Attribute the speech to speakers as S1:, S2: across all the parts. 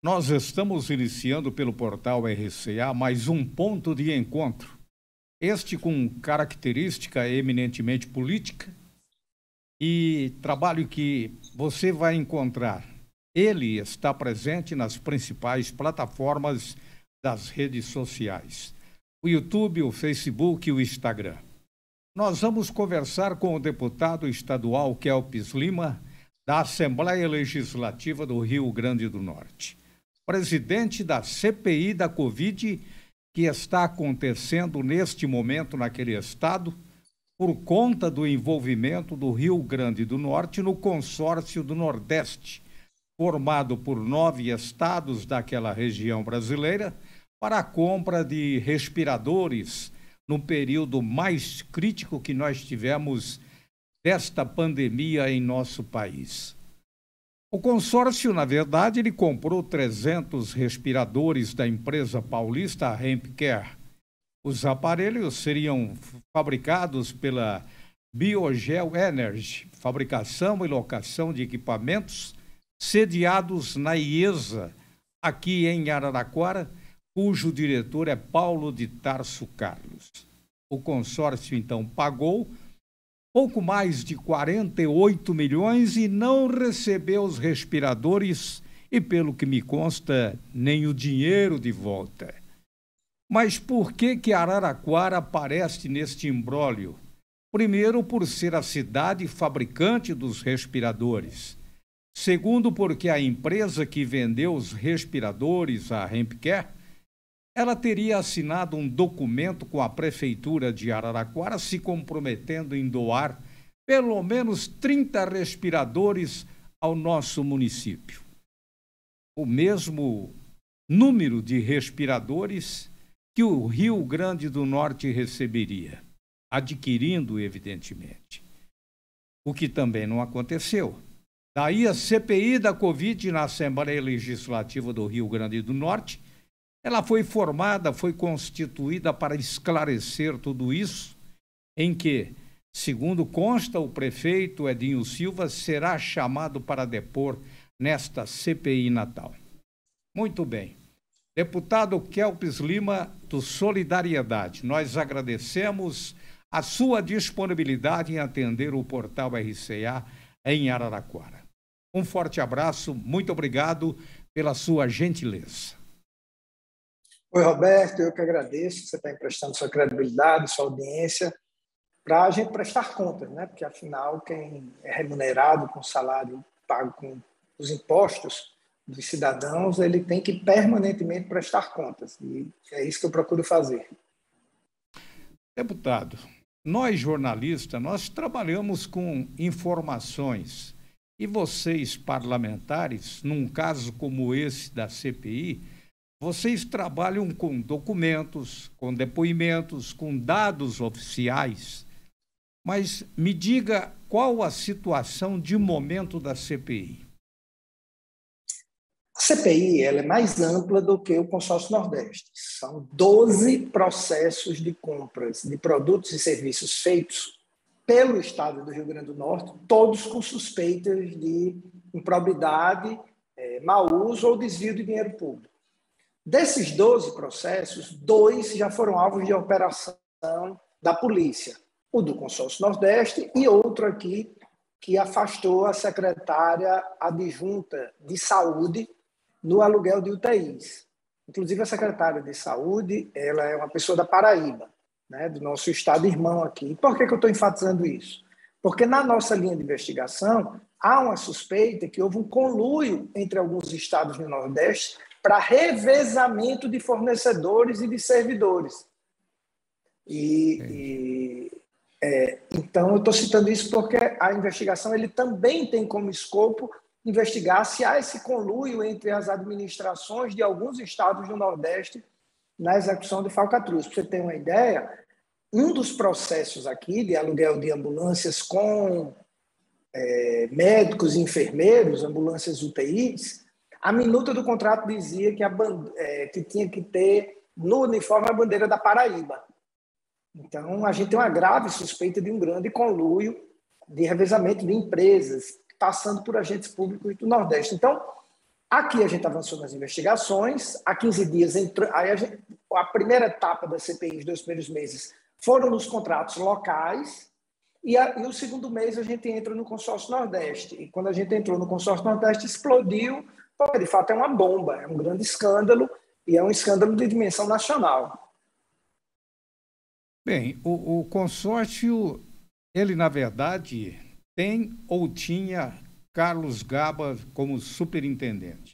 S1: Nós estamos iniciando pelo portal RCA mais um ponto de encontro, este com característica eminentemente política e trabalho que você vai encontrar. Ele está presente nas principais plataformas das redes sociais, o YouTube, o Facebook e o Instagram. Nós vamos conversar com o deputado estadual Kelps Lima, da Assembleia Legislativa do Rio Grande do Norte, presidente da CPI da Covid, que está acontecendo neste momento naquele estado, por conta do envolvimento do Rio Grande do Norte no consórcio do Nordeste, formado por 9 estados daquela região brasileira, para a compra de respiradores no período mais crítico que nós tivemos desta pandemia em nosso país. O consórcio, na verdade, ele comprou 300 respiradores da empresa paulista Hempcare. Os aparelhos seriam fabricados pela Biogel Energy, fabricação e locação de equipamentos, sediados na IESA, aqui em Araraquara, cujo diretor é Paulo de Tarso Carlos. O consórcio, então, pagou pouco mais de 48 milhões e não recebeu os respiradores e, pelo que me consta, nem o dinheiro de volta. Mas por que Araraquara aparece neste imbróglio? Primeiro, por ser a cidade fabricante dos respiradores. Segundo, porque a empresa que vendeu os respiradores, a Hempcare, ela teria assinado um documento com a Prefeitura de Araraquara se comprometendo em doar pelo menos 30 respiradores ao nosso município. O mesmo número de respiradores que o Rio Grande do Norte receberia, adquirindo, evidentemente. O que também não aconteceu. Daí a CPI da Covid na Assembleia Legislativa do Rio Grande do Norte, ela foi formada, foi constituída para esclarecer tudo isso, em que, segundo consta, o prefeito Edinho Silva será chamado para depor nesta CPI Natal. Muito bem. Deputado Kelps Lima, do Solidariedade, nós agradecemos a sua disponibilidade em atender o portal RCA em Araraquara. Um forte abraço, muito obrigado pela sua gentileza.
S2: Oi, Roberto, eu que agradeço que você está emprestando sua credibilidade, sua audiência, para a gente prestar contas, né? Porque, afinal, quem é remunerado com salário pago com os impostos dos cidadãos, ele tem que permanentemente prestar contas. E é isso que eu procuro fazer.
S1: Deputado, nós jornalistas, nós trabalhamos com informações e vocês parlamentares, num caso como esse da CPI, vocês trabalham com documentos, com depoimentos, com dados oficiais, mas me diga qual a situação de momento da CPI.
S2: A CPI ela é mais ampla do que o Consórcio Nordeste. São 12 processos de compras de produtos e serviços feitos pelo Estado do Rio Grande do Norte, todos com suspeitas de improbidade, mau uso ou desvio de dinheiro público. Desses 12 processos, 2 já foram alvos de operação da polícia. O do Consórcio Nordeste e outro aqui que afastou a secretária adjunta de Saúde no aluguel de UTIs. Inclusive, a secretária de Saúde ela é uma pessoa da Paraíba, né, do nosso estado irmão aqui. E por que eu estou enfatizando isso? Porque na nossa linha de investigação há uma suspeita que houve um conluio entre alguns estados do Nordeste para revezamento de fornecedores e de servidores. Então, eu estou citando isso porque a investigação ele também tem como escopo investigar se há esse conluio entre as administrações de alguns estados do Nordeste na execução de falcatruas. Para você ter uma ideia, um dos processos aqui de aluguel de ambulâncias com médicos e enfermeiros, ambulâncias UTIs, a minuta do contrato dizia que tinha que ter no uniforme a bandeira da Paraíba. Então, a gente tem uma grave suspeita de um grande conluio de revezamento de empresas passando por agentes públicos do Nordeste. Então, Aqui a gente avançou nas investigações, há 15 dias entrou, a primeira etapa da CPI, os 2 primeiros meses, foram nos contratos locais, e o segundo mês a gente entra no Consórcio Nordeste. E quando a gente entrou no Consórcio Nordeste, explodiu, porque de fato é uma bomba, é um grande escândalo, e é um escândalo de dimensão nacional.
S1: Bem, o consórcio, ele na verdade tem ou tinha Carlos Gaba como superintendente.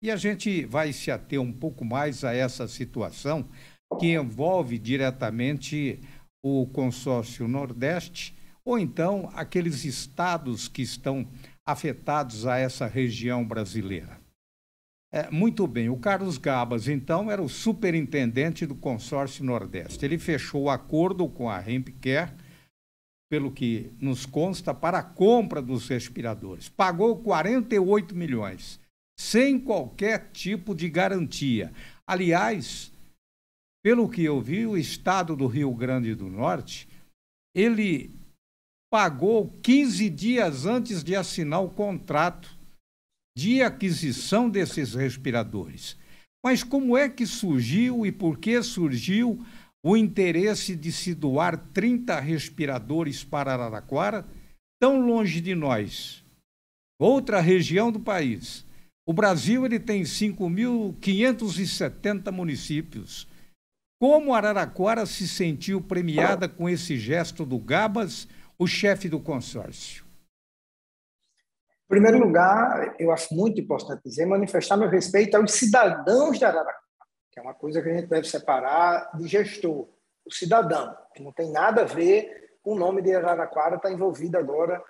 S1: E a gente vai se ater um pouco mais a essa situação que envolve diretamente o consórcio Nordeste ou então aqueles estados que estão afetados a essa região brasileira. Muito bem, o Carlos Gabas, então, era o superintendente do consórcio Nordeste. Ele fechou o acordo com a Hempcare, pelo que nos consta, para a compra dos respiradores. Pagou 48 milhões, sem qualquer tipo de garantia. Aliás, pelo que eu vi, o estado do Rio Grande do Norte, ele pagou 15 dias antes de assinar o contrato de aquisição desses respiradores. Mas como é que surgiu e por que surgiu o interesse de se doar 30 respiradores para Araraquara, tão longe de nós, outra região do país? O Brasil ele tem 5.570 municípios. Como Araraquara se sentiu premiada com esse gesto do Gabas, o chefe do consórcio?
S2: Em primeiro lugar, eu acho muito importante dizer, manifestar meu respeito aos cidadãos de Araraquara, que é uma coisa que a gente deve separar de gestor. O cidadão, que não tem nada a ver com o nome de Araraquara, está envolvido agora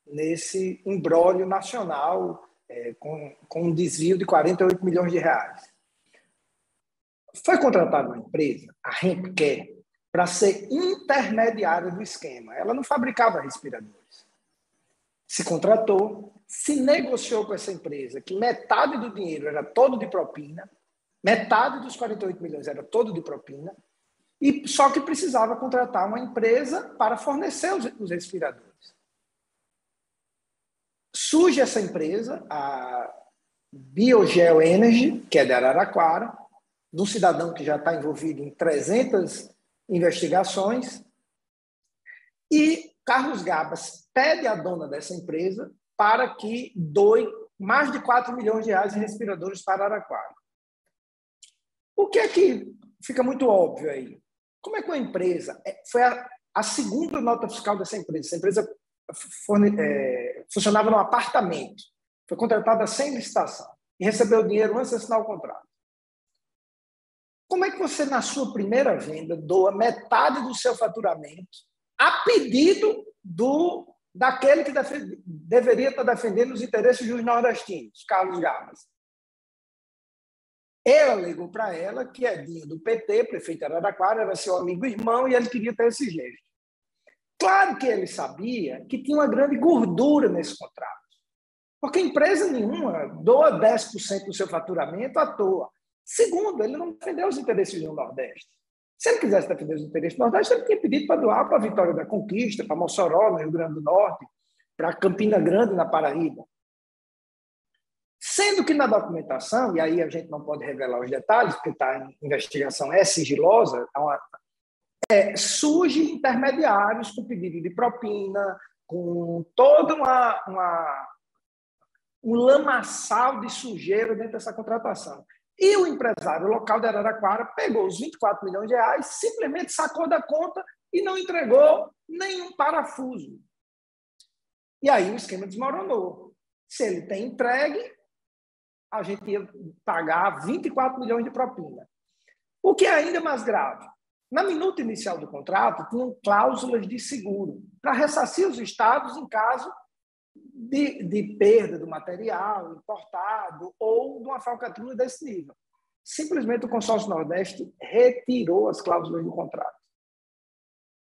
S2: nesse imbróglio nacional com um desvio de 48 milhões de reais. Foi contratada uma empresa, a Hempcare, para ser intermediária do esquema. Ela não fabricava respiradores. Se contratou, se negociou com essa empresa que metade do dinheiro era todo de propina, metade dos 48 milhões era todo de propina, e só que precisava contratar uma empresa para fornecer os respiradores. Surge essa empresa, a Biogel Energy, que é de Araraquara, de um cidadão que já está envolvido em 300 investigações, e Carlos Gabas pede à dona dessa empresa para que doe mais de 4 milhões de reais em respiradores para Araraquara. O que é que fica muito óbvio aí? Como é que a empresa... Foi a segunda nota fiscal dessa empresa. Essa empresa funcionava num apartamento. Foi contratada sem licitação e recebeu o dinheiro antes de assinar o contrato. Como é que você, na sua primeira venda, doa metade do seu faturamento a pedido daquele que deveria estar defendendo os interesses dos nordestinos, Carlos Gabas? Ele alegou para ela que Edinho do PT, prefeito de Araraquara, era seu amigo e irmão e ele queria ter esse gesto. Claro que ele sabia que tinha uma grande gordura nesse contrato, porque empresa nenhuma doa 10% do seu faturamento à toa. Segundo, ele não defendeu os interesses do Nordeste. Se ele quisesse defender os interesses do Nordeste, ele tinha pedido para doar para a Vitória da Conquista, para Mossoró, no Rio Grande do Norte, para Campina Grande, na Paraíba. Sendo que na documentação, e aí a gente não pode revelar os detalhes, porque está em investigação, é sigilosa, surge intermediários com pedido de propina, com todo um lamaçal de sujeira dentro dessa contratação. E o empresário local de Araraquara pegou os 24 milhões de reais, simplesmente sacou da conta e não entregou nenhum parafuso. E aí o esquema desmoronou. Se ele tem entregue, a gente ia pagar 24 milhões de propina. O que é ainda mais grave, na minuta inicial do contrato, tinham cláusulas de seguro para ressarcir os estados em caso de perda do material importado ou de uma falcatrua desse nível. Simplesmente o Consórcio Nordeste retirou as cláusulas do contrato.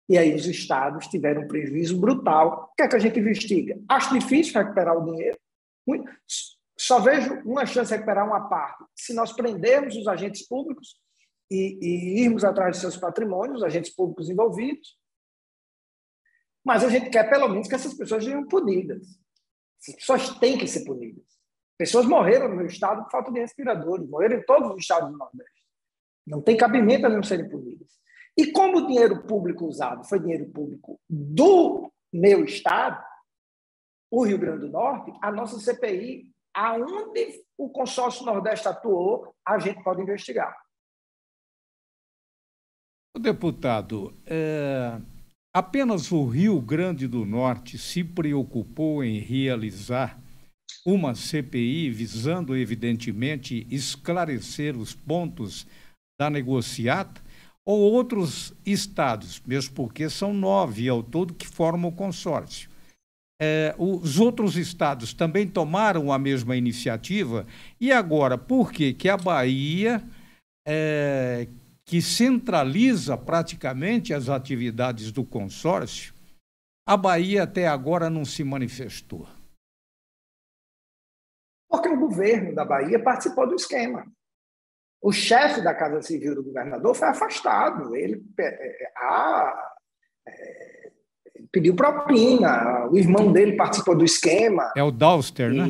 S2: E aí os estados tiveram um prejuízo brutal. O que é que a gente investiga? Acho difícil recuperar o dinheiro. Só vejo uma chance de recuperar uma parte. Se nós prendermos os agentes públicos e irmos atrás de seus patrimônios, os agentes públicos envolvidos, mas a gente quer, pelo menos, que essas pessoas sejam punidas. As pessoas têm que ser punidas. Pessoas morreram no meu estado por falta de respiradores, morreram em todos os estados do Nordeste. Não tem cabimento a não serem punidas. E como o dinheiro público usado foi dinheiro público do meu estado, o Rio Grande do Norte, a nossa CPI, aonde o consórcio Nordeste atuou, a gente pode investigar.
S1: Deputado, apenas o Rio Grande do Norte se preocupou em realizar uma CPI visando, evidentemente, esclarecer os pontos da negociata, ou outros estados, mesmo porque são 9 ao todo que formam o consórcio. Os outros estados também tomaram a mesma iniciativa, e agora, por que a Bahia, que centraliza praticamente as atividades do consórcio, a Bahia até agora não se manifestou?
S2: Porque o governo da Bahia participou do esquema. O chefe da Casa Civil do governador foi afastado. Ele pediu propina. O irmão dele participou do esquema.
S1: É o Dauster, né?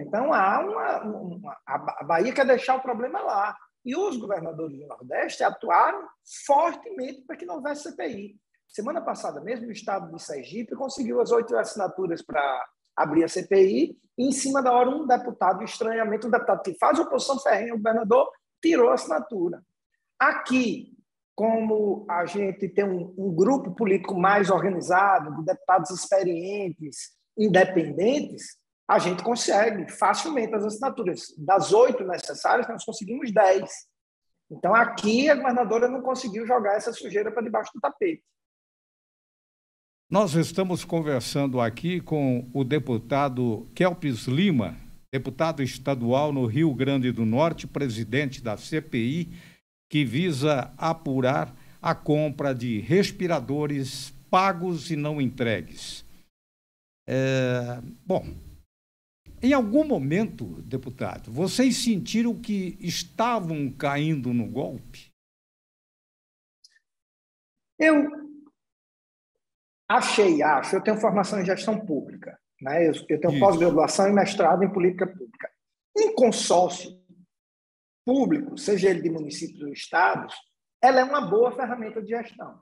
S2: Então, a Bahia quer deixar o problema lá. E os governadores do Nordeste atuaram fortemente para que não houvesse CPI. Semana passada mesmo, o estado de Sergipe conseguiu as 8 assinaturas para abrir a CPI, e em cima da hora um deputado, estranhamente, um deputado que faz oposição ferrenha ao governador, tirou a assinatura. Aqui, como a gente tem um grupo político mais organizado, de deputados experientes, independentes, a gente consegue facilmente as assinaturas. Das 8 necessárias, nós conseguimos 10. Então, aqui, a governadora não conseguiu jogar essa sujeira para debaixo do tapete.
S1: Nós estamos conversando aqui com o deputado Kelpis Lima, deputado estadual no Rio Grande do Norte, presidente da CPI, que visa apurar a compra de respiradores pagos e não entregues. Bom, em algum momento, deputado, vocês sentiram que estavam caindo no golpe?
S2: Eu tenho formação em gestão pública, né? Eu tenho pós-graduação e mestrado em política pública. Um consórcio público, seja ele de municípios ou estados, ela é uma boa ferramenta de gestão.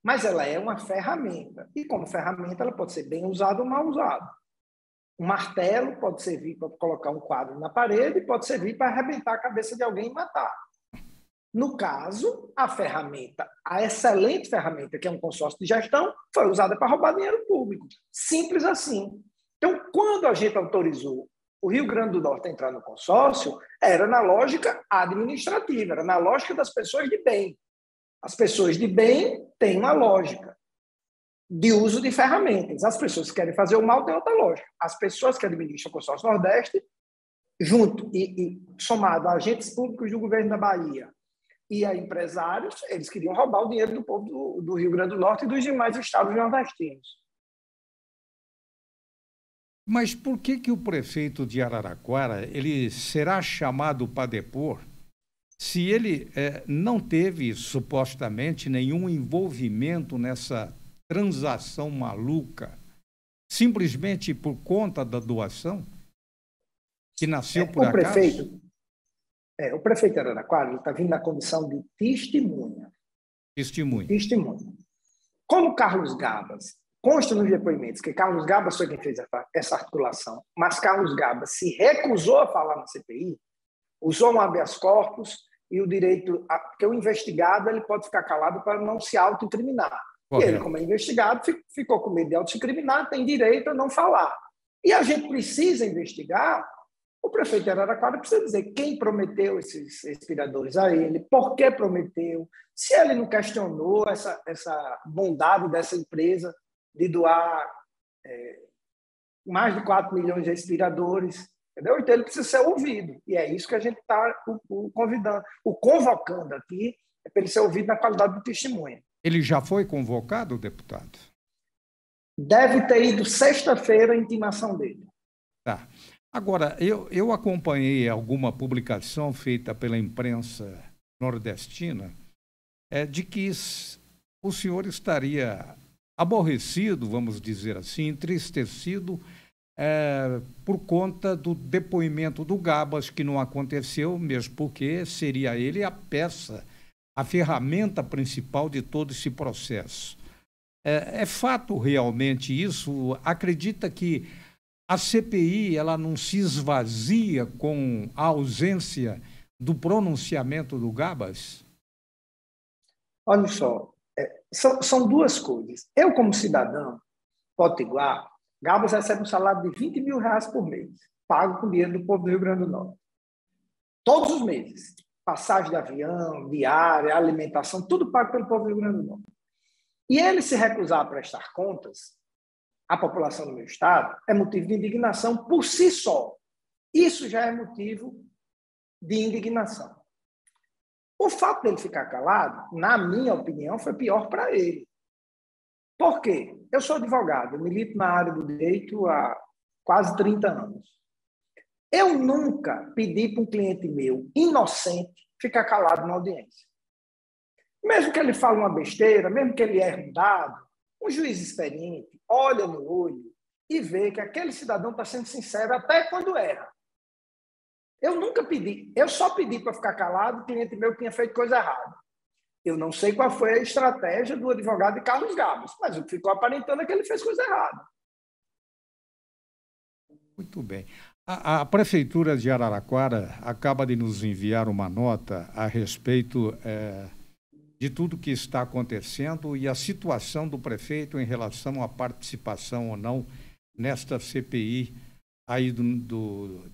S2: Mas ela é uma ferramenta. E como ferramenta, ela pode ser bem usada ou mal usada. Um martelo pode servir para colocar um quadro na parede e pode servir para arrebentar a cabeça de alguém e matar. No caso, a excelente ferramenta, que é um consórcio de gestão, foi usada para roubar dinheiro público. Simples assim. Então, quando a gente autorizou o Rio Grande do Norte a entrar no consórcio, era na lógica administrativa, era na lógica das pessoas de bem. As pessoas de bem têm uma lógica de uso de ferramentas. As pessoas que querem fazer o mal têm outra lógica. As pessoas que administram o consórcio Nordeste, junto e somado a agentes públicos do governo da Bahia, e a empresários, eles queriam roubar o dinheiro do povo do Rio Grande do Norte e dos demais estados nordestinos.
S1: Mas por que o prefeito de Araraquara ele será chamado para depor se ele não teve, supostamente, nenhum envolvimento nessa transação maluca, simplesmente por conta da doação, que nasceu por acaso?
S2: O prefeito de Araraquara está vindo na condição de testemunha. Testemunha. Como Carlos Gabas, consta nos depoimentos que Carlos Gabas foi quem fez essa articulação, mas Carlos Gabas se recusou a falar na CPI, usou um habeas corpus e o direito, porque o investigado ele pode ficar calado para não se autoincriminar. E ele, como é investigado, ficou com medo de autoincriminar, tem direito a não falar. E a gente precisa investigar. O prefeito de Araraquara precisa dizer quem prometeu esses respiradores a ele, por que prometeu, se ele não questionou essa bondade dessa empresa de doar mais de 4 milhões de respiradores, entendeu? Então ele precisa ser ouvido, e é isso que a gente está convocando aqui, para ele ser ouvido na qualidade de testemunha.
S1: Ele já foi convocado, deputado?
S2: Deve ter ido sexta-feira a intimação dele.
S1: Tá. Agora, eu acompanhei alguma publicação feita pela imprensa nordestina de que o senhor estaria aborrecido, vamos dizer assim, entristecido por conta do depoimento do Gabas, que não aconteceu, mesmo porque seria ele a peça, a ferramenta principal de todo esse processo. É fato realmente isso? Acredita que a CPI ela não se esvazia com a ausência do pronunciamento do Gabas?
S2: Olha só, são duas coisas. Eu, como cidadão potiguar, Gabas recebe um salário de R$ 20 mil por mês, pago com dinheiro do povo do Rio Grande do Norte. Todos os meses. Passagem de avião, diária, alimentação, tudo pago pelo povo do Rio Grande do Norte. E ele se recusar a prestar contas à população do meu estado é motivo de indignação por si só. Isso já é motivo de indignação. O fato dele ficar calado, na minha opinião, foi pior para ele. Por quê? Eu sou advogado, eu milito na área do direito há quase 30 anos. Eu nunca pedi para um cliente meu, inocente, ficar calado na audiência. Mesmo que ele fale uma besteira, mesmo que ele erre um dado, um juiz experiente olha no olho e vê que aquele cidadão está sendo sincero até quando erra. Eu nunca pedi, eu só pedi para ficar calado o cliente meu que tinha feito coisa errada. Eu não sei qual foi a estratégia do advogado de Carlos Gabas, mas o que ficou aparentando é que ele fez coisa errada.
S1: Muito bem. A Prefeitura de Araraquara acaba de nos enviar uma nota a respeito de tudo que está acontecendo e a situação do prefeito em relação à participação ou não nesta CPI aí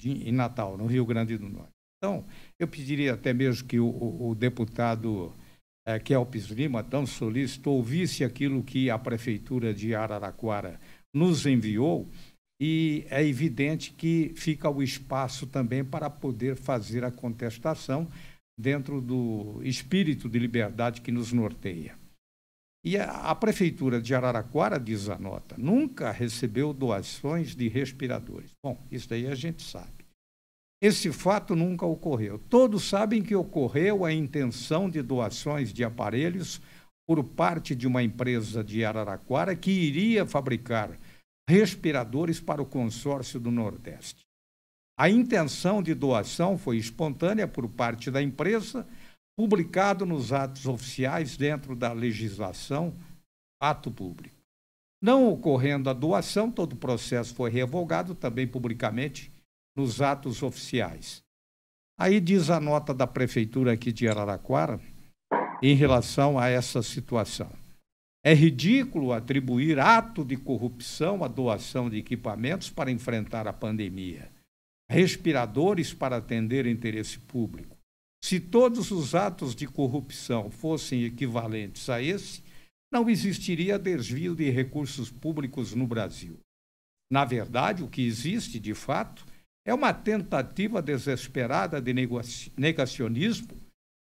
S1: em Natal, no Rio Grande do Norte. Então, eu pediria até mesmo que o deputado Kelps Lima, tão solícito, ouvisse aquilo que a Prefeitura de Araraquara nos enviou, e é evidente que fica o espaço também para poder fazer a contestação dentro do espírito de liberdade que nos norteia. E a Prefeitura de Araraquara, diz a nota, nunca recebeu doações de respiradores. Bom, isso daí a gente sabe. Esse fato nunca ocorreu. Todos sabem que ocorreu a intenção de doações de aparelhos por parte de uma empresa de Araraquara que iria fabricar respiradores para o consórcio do Nordeste. A intenção de doação foi espontânea por parte da empresa, publicado nos atos oficiais dentro da legislação, ato público. Não ocorrendo a doação, todo o processo foi revogado também publicamente nos atos oficiais. Aí diz a nota da Prefeitura aqui de Araraquara em relação a essa situação. É ridículo atribuir ato de corrupção à doação de equipamentos para enfrentar a pandemia, respiradores para atender interesse público. Se todos os atos de corrupção fossem equivalentes a esse, não existiria desvio de recursos públicos no Brasil. Na verdade, o que existe, de fato, é uma tentativa desesperada de negacionismo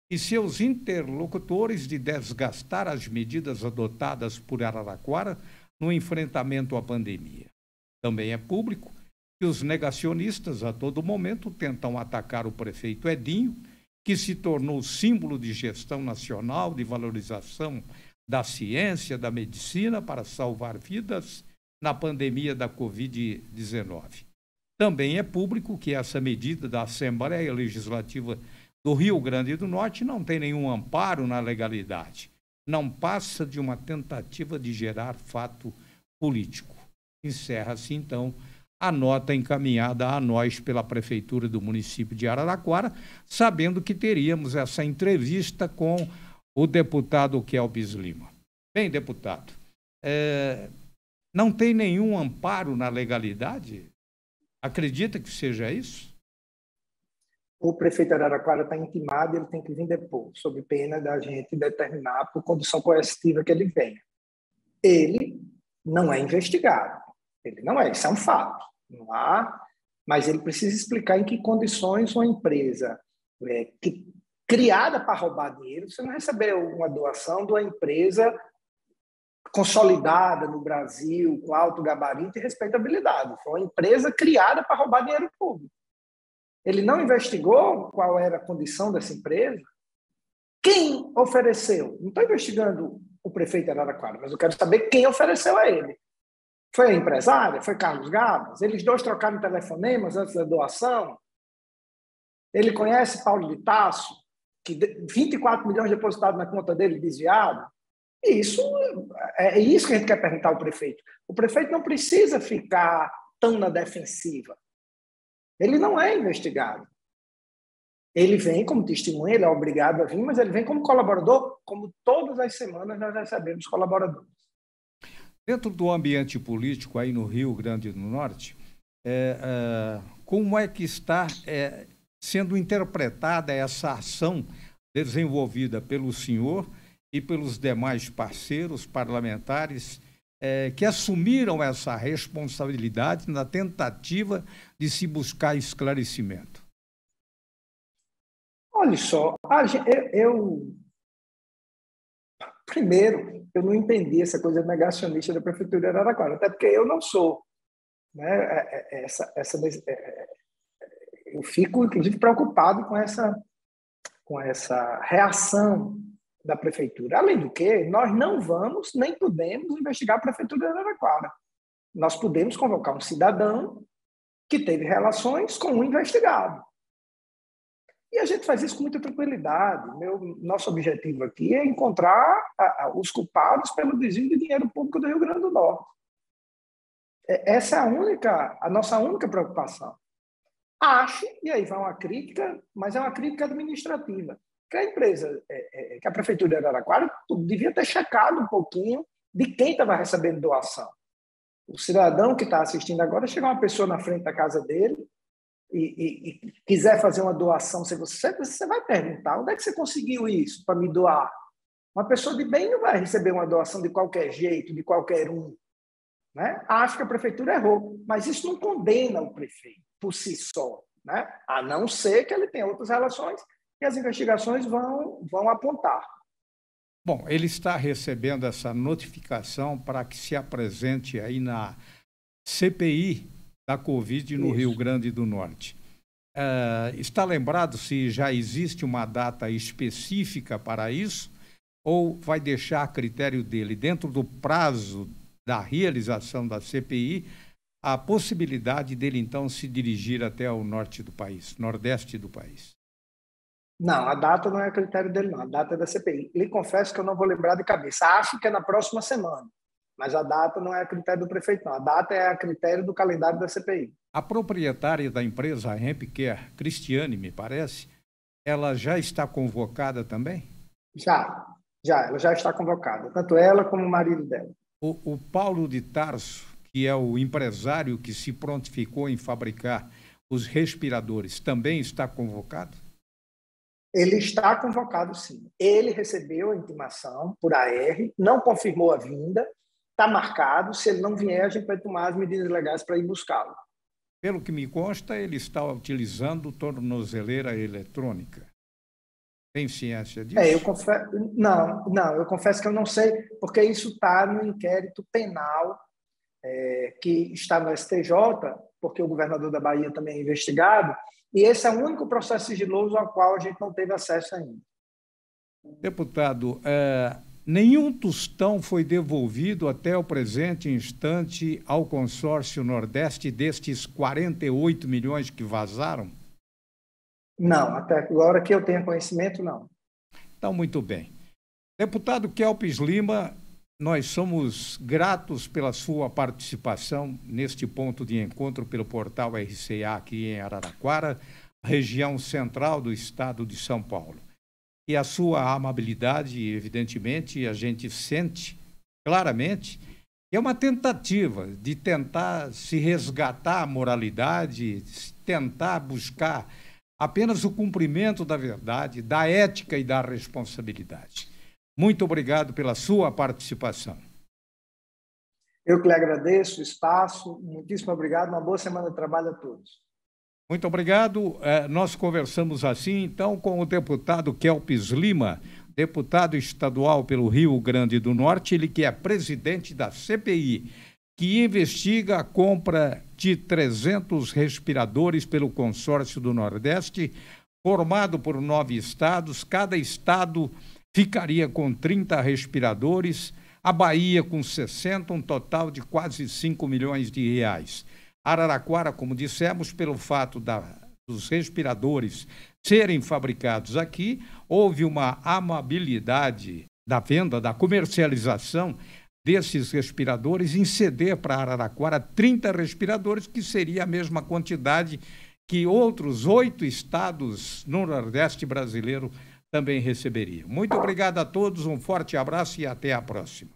S1: e seus interlocutores de desgastar as medidas adotadas por Araraquara no enfrentamento à pandemia. Também é público que os negacionistas a todo momento tentam atacar o prefeito Edinho, que se tornou símbolo de gestão nacional, de valorização da ciência, da medicina para salvar vidas na pandemia da Covid-19. Também é público que essa medida da Assembleia Legislativa do Rio Grande do Norte não tem nenhum amparo na legalidade. Não passa de uma tentativa de gerar fato político. Encerra-se, então, a nota encaminhada a nós pela Prefeitura do município de Araraquara, sabendo que teríamos essa entrevista com o deputado Kelps Lima. Bem, deputado, não tem nenhum amparo na legalidade? Acredita que seja isso?
S2: O prefeito de Araraquara está intimado, ele tem que vir depois, sob pena da gente determinar por condição coercitiva que ele venha. Ele não é investigado. Ele não é, isso é um fato. Não há, mas ele precisa explicar em que condições uma empresa criada para roubar dinheiro, você não recebeu uma doação de uma empresa consolidada no Brasil, com alto gabarito e respeitabilidade. Foi uma empresa criada para roubar dinheiro público. Ele não investigou qual era a condição dessa empresa? Quem ofereceu? Não estou investigando o prefeito de Araraquara, mas eu quero saber quem ofereceu a ele. Foi a empresária? Foi Carlos Gabas? Eles dois trocaram telefonemas antes da doação? Ele conhece Paulo de Tarso, que 24 milhões depositados na conta dele desviado? Isso é isso que a gente quer perguntar ao prefeito. O prefeito não precisa ficar tão na defensiva. Ele não é investigado. Ele vem como testemunha, ele é obrigado a vir, mas ele vem como colaborador, como todas as semanas nós recebemos colaboradores.
S1: Dentro do ambiente político aí no Rio Grande do Norte, como é que está sendo interpretada essa ação desenvolvida pelo senhor e pelos demais parceiros parlamentares que assumiram essa responsabilidade na tentativa de se buscar esclarecimento?
S2: Olha só, primeiro, eu não entendi essa coisa negacionista da Prefeitura de Araraquara, até porque eu não sou. Né? Eu fico, inclusive, preocupado com essa reação da Prefeitura. Além do que, nós não vamos nem podemos investigar a Prefeitura de Araraquara. Nós podemos convocar um cidadão que teve relações com um investigado. E a gente faz isso com muita tranquilidade. Nosso objetivo aqui é encontrar os culpados pelo desvio de dinheiro público do Rio Grande do Norte. Essa é a nossa única preocupação. Acho, e aí vai uma crítica, mas é uma crítica administrativa, que a empresa, que a Prefeitura de Araraquara devia ter checado um pouquinho de quem estava recebendo doação. O cidadão que está assistindo agora, chega uma pessoa na frente da casa dele e quiser fazer uma doação, você vai perguntar, onde é que você conseguiu isso para me doar? Uma pessoa de bem não vai receber uma doação de qualquer jeito, de qualquer um. Né? Acho que a Prefeitura errou, mas isso não condena o prefeito por si só, né? A não ser que ele tenha outras relações que as investigações vão apontar.
S1: Bom, ele está recebendo essa notificação para que se apresente aí na CPI da Covid no Rio Grande do Norte. Está lembrado se já existe uma data específica para isso ou vai deixar a critério dele, dentro do prazo da realização da CPI, a possibilidade dele, então, se dirigir até o norte do país, nordeste do país?
S2: Não, a data não é a critério dele, não. A data é da CPI. Lhe confesso que eu não vou lembrar de cabeça. Acho que é na próxima semana, mas a data não é a critério do prefeito, não. A data é a critério do calendário da CPI.
S1: A proprietária da empresa, a Hempcare, Cristiane, me parece, ela já está convocada também?
S2: Já, ela já está convocada, tanto ela como o marido dela.
S1: O Paulo de Tarso, que é o empresário que se prontificou em fabricar os respiradores, também está convocado?
S2: Ele está convocado, sim. Ele recebeu a intimação por AR, não confirmou a vinda, está marcado. Se ele não vier, a gente vai tomar as medidas legais para ir buscá-lo.
S1: Pelo que me consta, ele está utilizando tornozeleira eletrônica. Tem ciência disso?
S2: Eu confesso que eu não sei, porque isso está no inquérito penal que está no STJ, porque o governador da Bahia também é investigado, e esse é o único processo sigiloso ao qual a gente não teve acesso ainda.
S1: Deputado, nenhum tostão foi devolvido até o presente instante ao consórcio Nordeste destes 48 milhões que vazaram?
S2: Não, até agora que eu tenha conhecimento, não.
S1: Então, muito bem. Deputado Kelpis Lima, nós somos gratos pela sua participação neste ponto de encontro pelo portal RCA aqui em Araraquara, região central do estado de São Paulo. E a sua amabilidade, evidentemente, a gente sente claramente que é uma tentativa de tentar se resgatar a moralidade, tentar buscar apenas o cumprimento da verdade, da ética e da responsabilidade. Muito obrigado pela sua participação.
S2: Eu que lhe agradeço o espaço, muitíssimo obrigado, uma boa semana de trabalho a todos.
S1: Muito obrigado. Nós conversamos assim, então, com o deputado Kelpis Lima, deputado estadual pelo Rio Grande do Norte, ele que é presidente da CPI, que investiga a compra de 300 respiradores pelo consórcio do Nordeste, formado por 9 estados. Cada estado ficaria com 30 respiradores. A Bahia com 60, um total de quase 5 milhões de reais. Araraquara, como dissemos, pelo fato dos respiradores serem fabricados aqui, houve uma amabilidade da venda, da comercialização desses respiradores em ceder para Araraquara 30 respiradores, que seria a mesma quantidade que outros 8 estados no Nordeste brasileiro também receberiam. Muito obrigado a todos, um forte abraço e até a próxima.